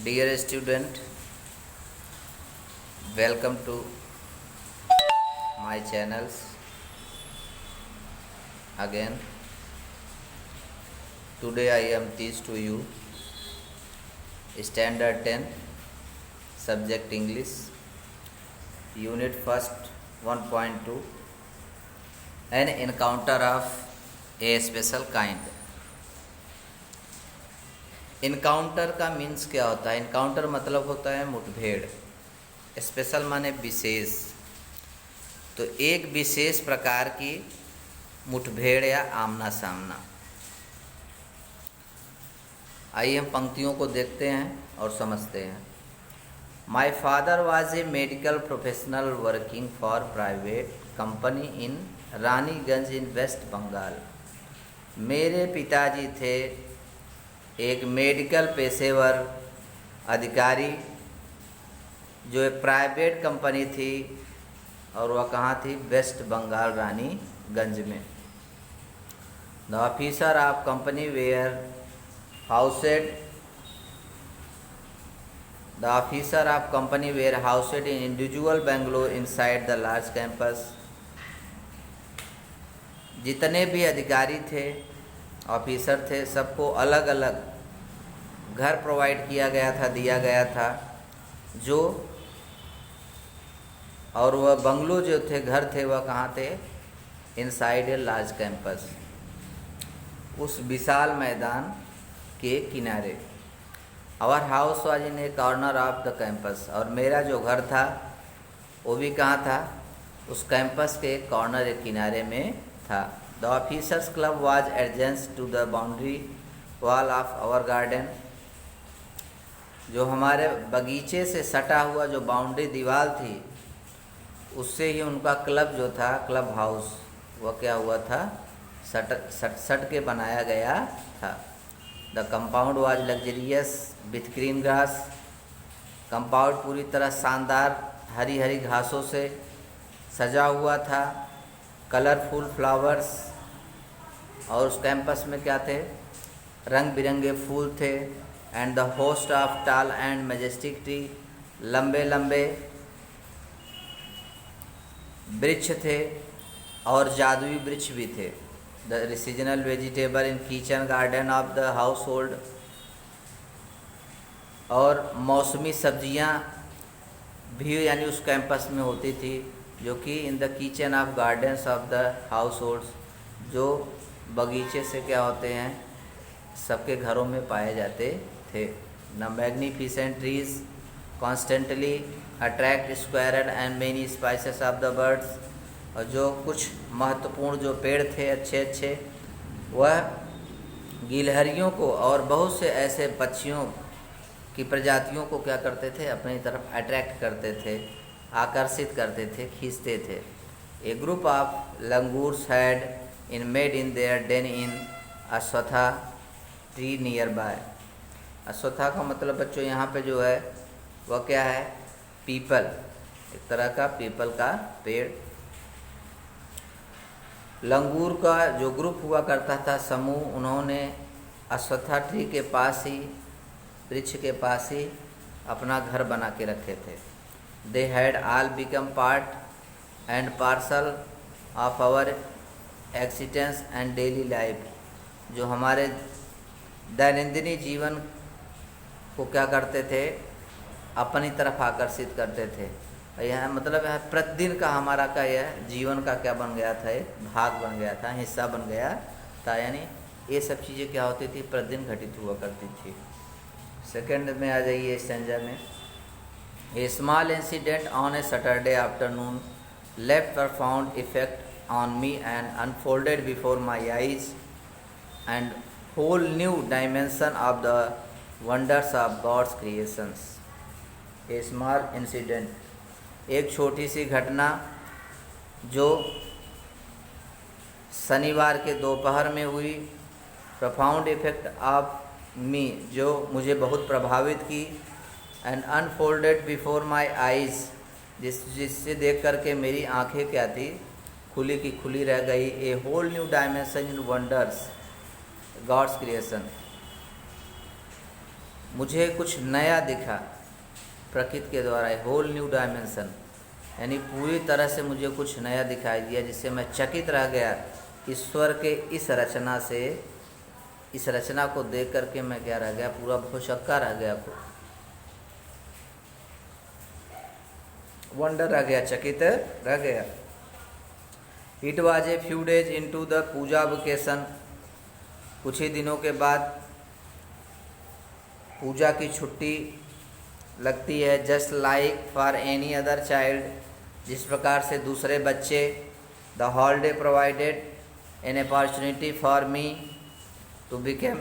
Dear student, welcome to my channels again. Today I am teach to you Standard 10 Subject English Unit First 1.2 An Encounter of a Special Kind. Encounter का means क्या होता है? Encounter मतलब होता है मुठभेड़। Special माने विशेष। तो एक विशेष प्रकार की मुठभेड़ या आमना सामना। आइए हम पंक्तियों को देखते हैं और समझते हैं। My father was a medical professional working for private company in Raniganj in West Bengal. मेरे पिताजी थे एक मेडिकल पेशेवर अधिकारी जो एक प्राइवेट कंपनी थी और वह कहाँ थी? वेस्ट बंगाल रानीगंज में। The officer of company were housed in individual bungalow inside the large campus. जितने भी अधिकारी थे, ऑफिसर थे, सबको अलग अलग घर प्रोवाइड दिया गया था जो, और वह बंगलो जो थे, घर थे, वह कहाँ थे? इनसाइड ए लार्ज कैंपस, उस विशाल मैदान के किनारे। Our house was in a corner of the campus, और मेरा जो घर था वो भी कहाँ था? उस कैंपस के कॉर्नर एक किनारे में था। The officers club was adjacent to the boundary wall of our garden. जो हमारे बगीचे से सटा हुआ जो बाउंड्री दीवार थी, उससे ही उनका क्लब जो था, क्लब हाउस, वह क्या हुआ था? सट के बनाया गया था। The compound was luxurious with green grass. Compound पूरी तरह शानदार हरी हरी घासों से सजा हुआ था। कलरफुल फ्लावर्स, और उस कैंपस में क्या थे? रंग बिरंगे फूल थे। And the host of tall and majestic tree, लंबे लंबे वृक्ष थे और जादुई वृक्ष भी थे। The seasonal vegetable in kitchen garden of the house hold, और मौसमी सब्जियां भी यानी उस कैंपस में होती थी, जो कि in the kitchen of gardens of the house holds, जो बगीचे से क्या होते हैं? सबके घरों में पाए जाते थे। The magnificent trees constantly attract squared and many spices of the birds, और जो कुछ महत्वपूर्ण जो पेड़ थे अच्छे अच्छे, वह गिलहरियों को और बहुत से ऐसे पक्षियों की प्रजातियों को क्या करते थे? अपनी तरफ अट्रैक्ट करते थे, आकर्षित करते थे, खींचते थे। A group of langurs had in made in their den in ashwattha tree nearby. अश्वत्था का मतलब बच्चों यहाँ पे जो है वह क्या है? पीपल, एक तरह का पीपल का पेड़। लंगूर का जो ग्रुप हुआ करता था, समूह, उन्होंने अश्वत्था ट्री के पास ही, वृक्ष के पास ही अपना घर बना के रखे थे। They had all become part and parcel of our existence and daily life, जो हमारे दैनंदिनी जीवन को क्या करते थे? अपनी तरफ आकर्षित करते थे। यह मतलब है प्रतिदिन का हमारा का यह जीवन का क्या बन गया था? एक भाग बन गया था, हिस्सा बन गया था। यानी ये सब चीज़ें क्या होती थी? प्रतिदिन घटित हुआ करती थी। सेकंड में आ जाइए इस संज्ञा में। A small incident on a Saturday afternoon left profound effect on me and unfolded before my eyes and whole new dimension of the wonders of God's creations. A small incident, एक छोटी सी घटना जो शनिवार के दोपहर में हुई। profound effect of me, जो मुझे बहुत प्रभावित की। And unfolded before my eyes, जिससे देख कर के मेरी आँखें क्या थी? खुली की खुली रह गई। A whole new dimension in wonders God's creation, मुझे कुछ नया दिखा प्रकृति के द्वारा, होल न्यू डायमेंशन, यानी पूरी तरह से मुझे कुछ नया दिखाई दिया, जिससे मैं चकित रह गया ईश्वर के इस रचना से। इस रचना को देख करके मैं क्या रह गया, पूरा भौचक्का रह गया, वंडर रह गया, चकित रह गया। It was a few days into the puja vacation, कुछ ही दिनों के बाद पूजा की छुट्टी लगती है। Just like for any other child, जिस प्रकार से दूसरे बच्चे, the holiday provided an opportunity for me to became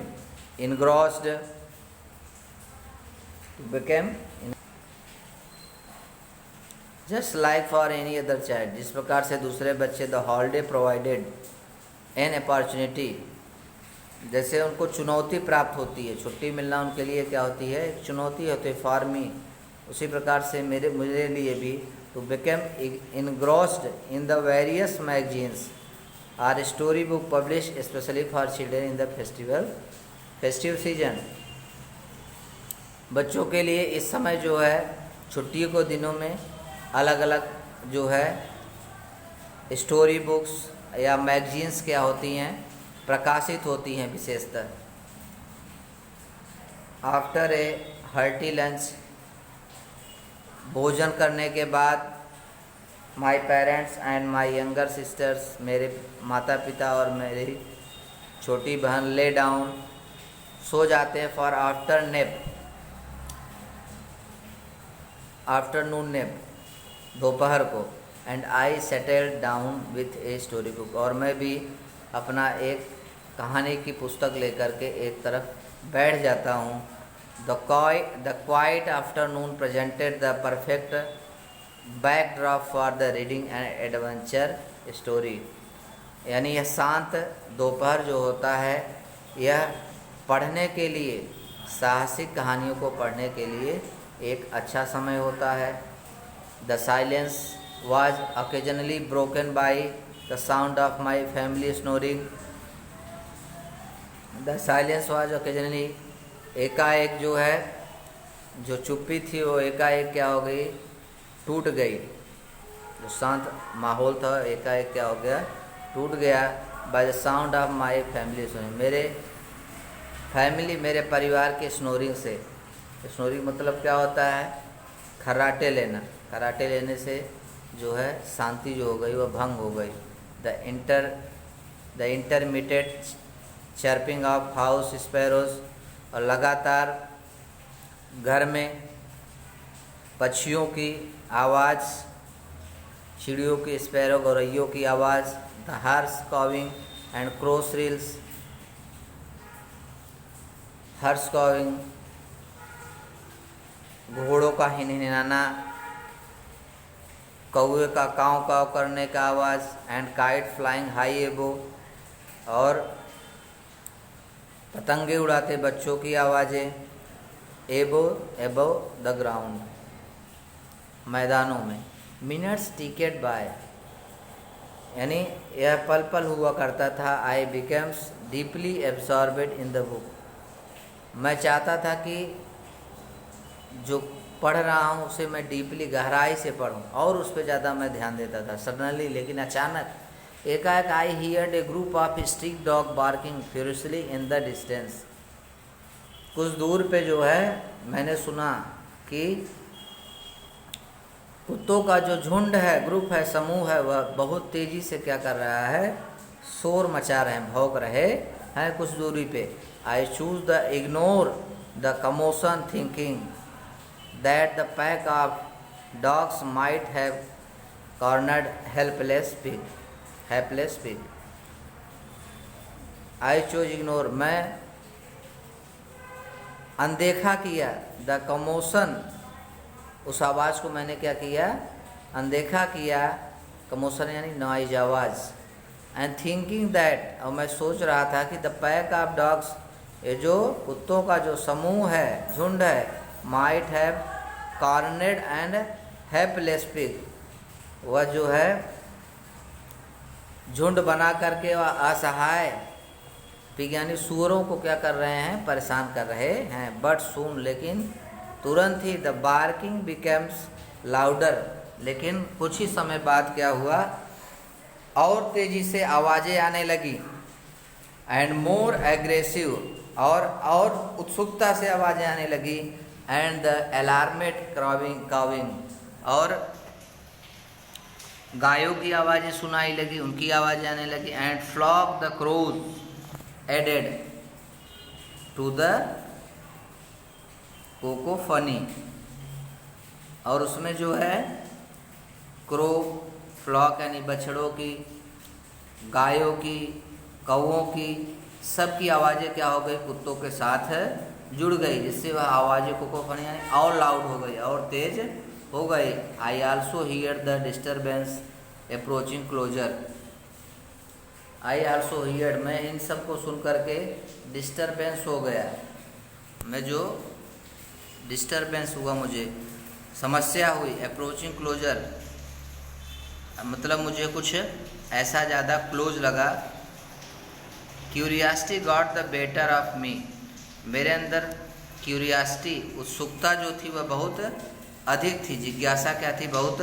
engrossed, just like for any other child, जिस प्रकार से दूसरे बच्चे, the holiday provided an opportunity, जैसे उनको चुनौती प्राप्त होती है, छुट्टी मिलना उनके लिए क्या होती है, एक चुनौती होती है फॉर मी, उसी प्रकार से मुझे लिए भी to become engrossed in the various magazines are story book publish specially for children in the festive season. बच्चों के लिए इस समय जो है छुट्टियों के दिनों में अलग अलग जो है स्टोरी बुक्स या मैगजीन्स क्या होती हैं, प्रकाशित होती हैं विशेषतः। आफ्टर ए हर्टी लंच, भोजन करने के बाद, माई parents and my younger sisters, मेरे माता पिता और मेरी छोटी बहन ले डाउन, सो जाते हैं फॉर आफ्टरनून नेप, दोपहर को। And I settled down with a story book, और मैं भी अपना एक कहानी की पुस्तक लेकर के एक तरफ बैठ जाता हूँ। The quite afternoon presented the perfect backdrop for the reading and adventure story, यानी यह शांत दोपहर जो होता है, यह पढ़ने के लिए, साहसिक कहानियों को पढ़ने के लिए एक अच्छा समय होता है। The silence was occasionally broken by the sound of my family snoring. The silence was occasionally, एकाएक जो है, जो चुप्पी थी वो एकाएक क्या हो गई, टूट गई। जो शांत माहौल था एकाएक क्या हो गया, टूट गया। By the sound of my family snoring, मेरे परिवार के स्नोरिंग से। स्नोरिंग मतलब क्या होता है, खर्राटे लेना। खर्राटे लेने से जो है शांति जो हो गई वह भंग हो गई। The intermediate chirping of house sparrows, और लगातार घर में पक्षियों की आवाज़, चिड़ियों की, स्पैरो गौरैयों की आवाज़। The harsh cawing and crow shrills, harsh cawing, घोड़ों का हिनहिनाना, कौवे का काँव काँव करने का आवाज़। एंड काइट फ्लाइंग हाई एबो, और पतंगे उड़ाते बच्चों की आवाज़ें। एबो द ग्राउंड, मैदानों में। मिनट्स टिकेट बाय, यानी यह पल पल हुआ करता था। I becomes deeply एब्जॉर्बेड in the book, मैं चाहता था कि जो पढ़ रहा हूँ उसे मैं डीपली, गहराई से पढूं, और उस पर ज़्यादा मैं ध्यान देता था। सडनली, लेकिन अचानक एकाएक, आई heard A group of street dog barking furiously in the distance, कुछ दूर पे जो है मैंने सुना कि कुत्तों का जो झुंड है, ग्रुप है, समूह है, वह बहुत तेज़ी से क्या कर रहा है, शोर मचा रहे हैं, भौंक रहे हैं कुछ दूरी पे। I choose the ignore the commotion, thinking that the pack of dogs might have cornered helpless pig. I chose ignore, मैं अनदेखा किया। द कमोशन, उस आवाज़ को मैंने क्या किया, अनदेखा किया। कमोशन यानी नॉइज, आवाज़। एंड थिंकिंग दैट, और मैं सोच रहा था कि द पैक ऑफ डॉग्स, ये जो कुत्तों का जो समूह है, झुंड है, might have cornered and helpless pig, वह जो है झुंड बना करके वह असहाय पिग यानी सूअरों को क्या कर रहे हैं, परेशान कर रहे हैं। बट सून, लेकिन तुरंत ही द बार्किंग बिकम्स लाउडर, लेकिन कुछ ही समय बाद क्या हुआ, और तेजी से आवाज़ें आने लगी। एंड मोर एग्रेसिव, और उत्सुकता से आवाज़ें आने लगी। एंड द अलार्मेड काविंग, और गायों की आवाज़ें सुनाई लगी, उनकी आवाज़ें आने लगी। And flock the crows added to the cacophony, और उसमें जो है क्रो, फ्लॉक यानी बछड़ों की, गायों की, कौओं की, सब की आवाज़ें क्या हो गई, कुत्तों के साथ जुड़ गई, जिससे वह आवाज़ें कोकोफनी यानी और लाउड हो गई, और तेज हो गई। I also hear the disturbance approaching closer. I also hear, मैं इन सब को सुन करके डिस्टर्बेंस हो गया, मैं जो डिस्टर्बेंस हुआ, मुझे समस्या हुई। अप्रोचिंग क्लोजर मतलब मुझे कुछ ऐसा ज़्यादा क्लोज लगा। Curiosity got the better of me, मेरे अंदर क्यूरियासिटी, उत्सुकता जो थी वह बहुत अधिक थी, जिज्ञासा क्या थी, बहुत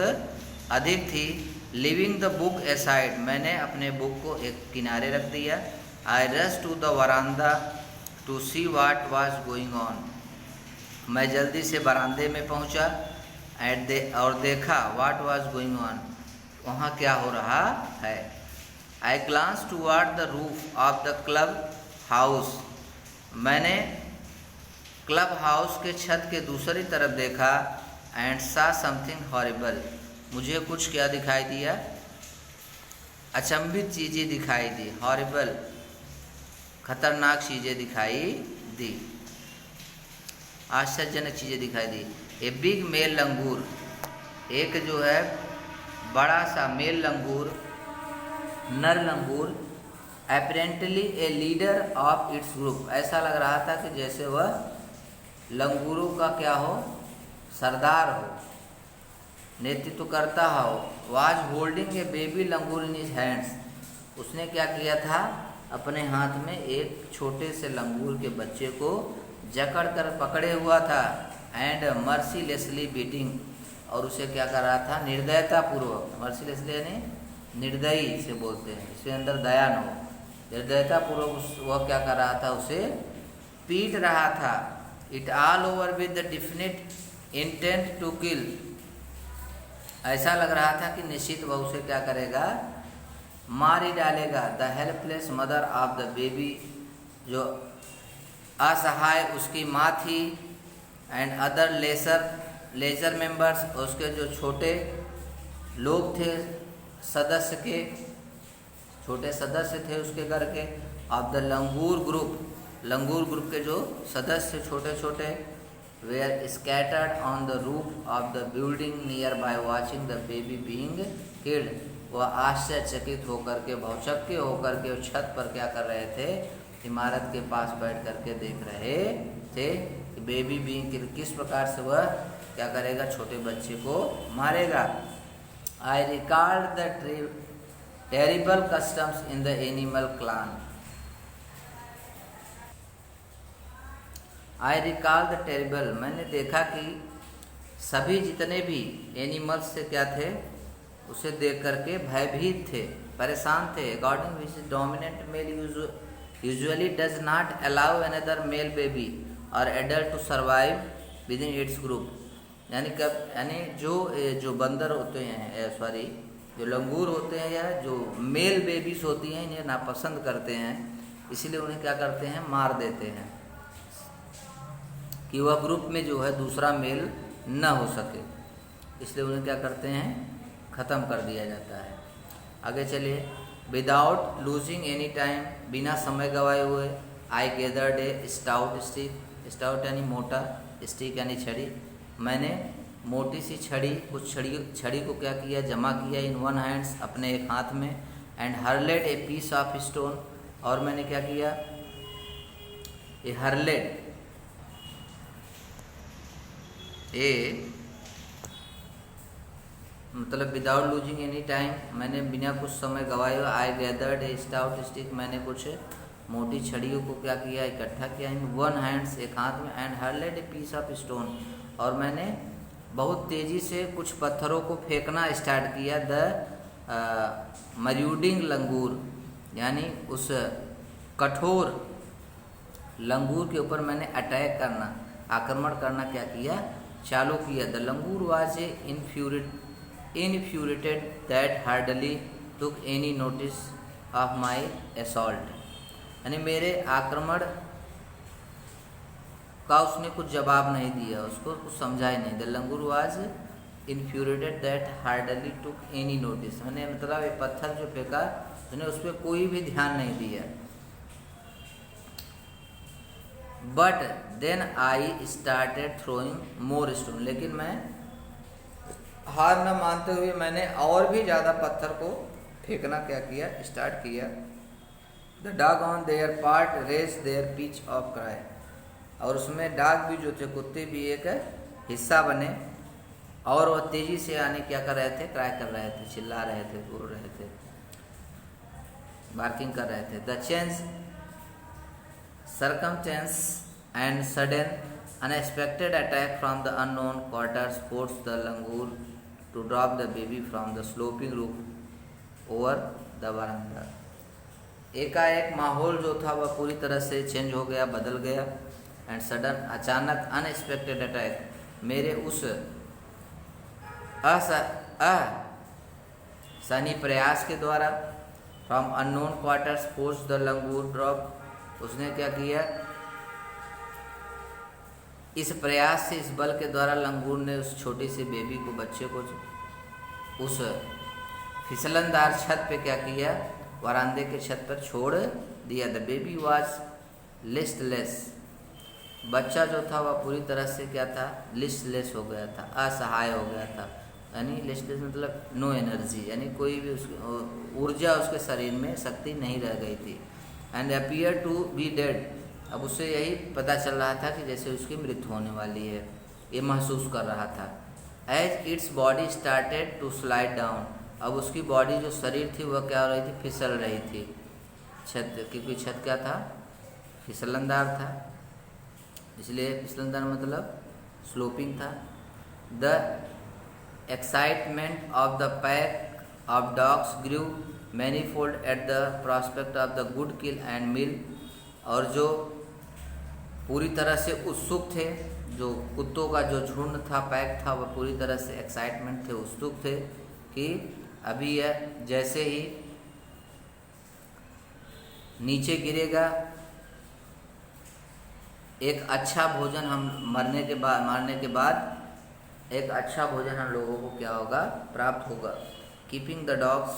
अधिक थी। लिविंग द बुक एसाइड, मैंने अपने बुक को एक किनारे रख दिया। I rush to the veranda to see what was going on, मैं जल्दी से बरामदे में पहुंचा और देखा वाट वाज गोइंग ऑन, वहाँ क्या हो रहा है। I glance toward the roof of the club house, मैंने क्लब हाउस के छत के दूसरी तरफ देखा। एंड सा समथिंग हॉरिबल, मुझे कुछ क्या दिखाई दिया, अचंभित चीज़ें दिखाई दी। हॉरिबल, खतरनाक चीज़ें दिखाई दी, आश्चर्यजनक चीज़ें दिखाई दी। ए बिग मेल लंगूर, एक जो है बड़ा सा मेल लंगूर, नर लंगूर, apparently a leader of its group, ऐसा लग रहा था कि जैसे वह लंगूरों का क्या हो, सरदार हो, नेतृत्व करता हो। Was holding A baby langur in his hands, उसने क्या किया था, अपने हाथ में एक छोटे से लंगूर के बच्चे को जकड़ कर पकड़े हुआ था। एंड मर्सीलेसली बीटिंग, और उसे क्या कर रहा था, निर्दयता पूर्वक, मर्सीलेसली यानी निर्दयी से बोलते हैं, इसके अंदर दया न हो, निर्दयता पूर्वक वह क्या कर रहा था, उसे पीट रहा था। It all over with the definite intent to kill, ऐसा लग रहा था कि निश्चित वह उसे क्या करेगा, मार ही डालेगा। The helpless mother of the baby, जो असहाय उसकी माँ थी। एंड अदर लेजर मेंबर्स, उसके जो छोटे लोग थे, सदस्य के छोटे सदस्य थे उसके घर के। Of the langur group, langur group के जो सदस्य छोटे छोटे, were scattered on the roof of the building nearby watching the baby being killed, वह आश्चर्यचकित होकर के, भौचक्के होकर के छत पर क्या कर रहे थे, इमारत के पास बैठ करके देख रहे थे कि बेबी बीइंग किल्ड, किस प्रकार से वह क्या करेगा, छोटे बच्चे को मारेगा। I recalled the terrible customs in the animal clan, I recall the terrible, मैंने देखा कि सभी जितने भी एनिमल्स से क्या थे, उसे देख करके भयभीत थे, परेशान थे। According which dominant male usually does not allow another male baby और adult to survive within its group, यानी जो बंदर होते हैं, सॉरी जो लंगूर होते हैं या जो मेल बेबीज होती हैं, इन्हें नापसंद करते हैं, इसलिए उन्हें क्या करते हैं, मार देते हैं कि वह ग्रुप में जो है दूसरा मेल न हो सके, इसलिए उन्हें क्या करते हैं, ख़त्म कर दिया जाता है। आगे चलिए। विदाउट लूजिंग एनी टाइम, बिना समय गवाए हुए, आई गेदर्ड ए स्टाउट स्टिक, स्टाउट यानी मोटा, स्टिक यानी छड़ी, मैंने मोटी सी छड़ी, कुछ छड़ी को क्या किया, जमा किया इन वन हैंड्स, अपने एक हाथ में। And hurled a piece of stone, और मैंने क्या किया, ए हर्लेड ए मतलब विदाउट लूजिंग एनी टाइम, मैंने बिना कुछ समय गवाए हुए, I gathered A stout stick, मैंने कुछ मोटी छड़ियों को क्या किया, इकट्ठा किया इन वन हैंड्स, एक हाथ में, and hurled a piece of stone, और मैंने बहुत तेज़ी से कुछ पत्थरों को फेंकना स्टार्ट किया। द मर्यूडिंग लंगूर, यानी उस कठोर लंगूर के ऊपर मैंने अटैक करना, आक्रमण करना क्या किया, चालू किया। The langur was a infuriated that hardly took any notice of my assault, यानी मेरे आक्रमण का उसने कुछ जवाब नहीं दिया, उसको कुछ समझा ही नहीं। The langur was infuriated that hardly took any notice, मैंने मतलब ये पत्थर जो फेंका उसने उस पर कोई भी ध्यान नहीं दिया। But then I started throwing more stone, लेकिन मैं हार न मानते हुए मैंने और भी ज़्यादा पत्थर को फेंकना क्या किया, स्टार्ट किया। The dog on their part raise their pitch of cry, और उसमें डॉग भी जो थे, कुत्ते भी एक हिस्सा बने, और वह तेज़ी से आने क्या कर रहे थे, क्राई कर रहे थे, चिल्ला रहे थे, बोल रहे थे, बार्किंग कर रहे थे। The change circumstance and sudden unexpected attack from the unknown quarters forced the langur to drop the baby from the sloping roof over the veranda। एकाएक माहौल जो था वह पूरी तरह से चेंज हो गया, बदल गया। एंड सडन, अचानक, अनएक्सपेक्टेड अटैक, मेरे उस असनी प्रयास के द्वारा, from unknown quarters force the langur drop, उसने क्या किया, इस प्रयास से, इस बल के द्वारा लंगूर ने उस छोटी सी बेबी को, बच्चे को उस फिसलनदार छत पे क्या किया, वरांदे के छत पर छोड़ दिया। द बेबी वाज लिस्टलेस, बच्चा जो था वह पूरी तरह से क्या था, लिस्टलेस हो गया था, असहाय हो गया था, यानी लिस्टलेस मतलब नो एनर्जी, यानी कोई भी उसकी ऊर्जा उसके शरीर में, शक्ति नहीं रह गई थी। And appear to be dead, अब उससे यही पता चल रहा था कि जैसे उसकी मृत्यु होने वाली है, ये महसूस कर रहा था। As its body started to slide down, अब उसकी बॉडी जो शरीर थी वह क्या हो रही थी, फिसल रही थी छत, क्योंकि छत क्या था, फिसलनदार था, इसलिए फिसलनदार मतलब स्लोपिंग था। The excitement of the pack of dogs grew manifold at the prospect of the good kill and meal, और जो पूरी तरह से उत्सुक थे, जो कुत्तों का जो झुंड था, पैक था, वह पूरी तरह से एक्साइटमेंट थे, उत्सुक थे कि अभी यह जैसे ही नीचे गिरेगा, एक अच्छा भोजन हम मारने के बाद एक अच्छा भोजन हम लोगों को क्या होगा, प्राप्त होगा। कीपिंग द डॉग्स,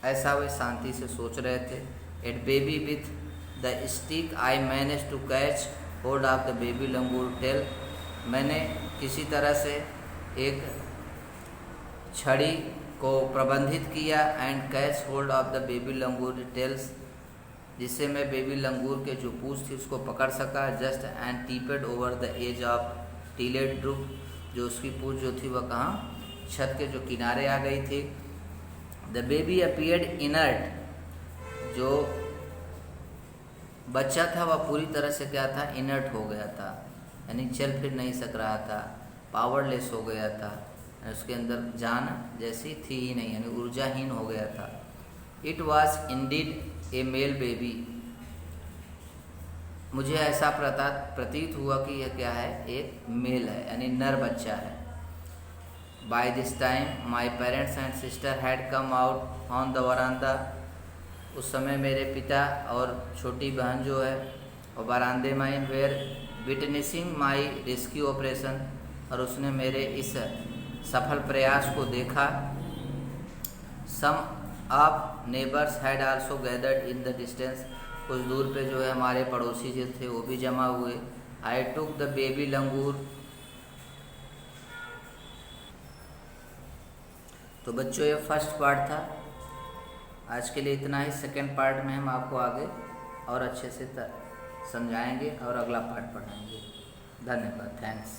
ऐसा वे शांति से सोच रहे थे। At baby with the stick I manage to catch hold of the baby langur tail, मैंने किसी तरह से एक छड़ी को प्रबंधित किया, and catch hold of the baby langur tails, जिससे मैं बेबी लंगूर के जो पूंछ थी उसको पकड़ सका। Just and tipped over the edge of tiled roof, जो उसकी पूंछ जो थी वह कहाँ, छत के जो किनारे आ गई थी। द बेबी अपीयर्ड इनर्ट, जो बच्चा था वह पूरी तरह से क्या था, इनर्ट हो गया था, यानी चल फिर नहीं सक रहा था, पावरलेस हो गया था, उसके अंदर जान जैसी थी ही नहीं, यानी ऊर्जाहीन हो गया था। It was Indeed A male baby, मुझे ऐसा प्रतीत हुआ कि यह क्या है, एक मेल है, यानी नर बच्चा है। By this time my parents and sister had come out on the veranda, उस समय मेरे पिता और छोटी बहन जो है और बरामदे में were witnessing my rescue operation, और उसने मेरे इस सफल प्रयास को देखा। Some of neighbours had also gathered in the distance, कुछ दूर पे जो है हमारे पड़ोसी जो थे वो भी जमा हुए। आई टुक द बेबी लंगूर, तो बच्चों ये फर्स्ट पार्ट था, आज के लिए इतना ही। सेकंड पार्ट में हम आपको आगे और अच्छे से समझाएंगे और अगला पार्ट पढ़ाएंगे। धन्यवाद, थैंक्स।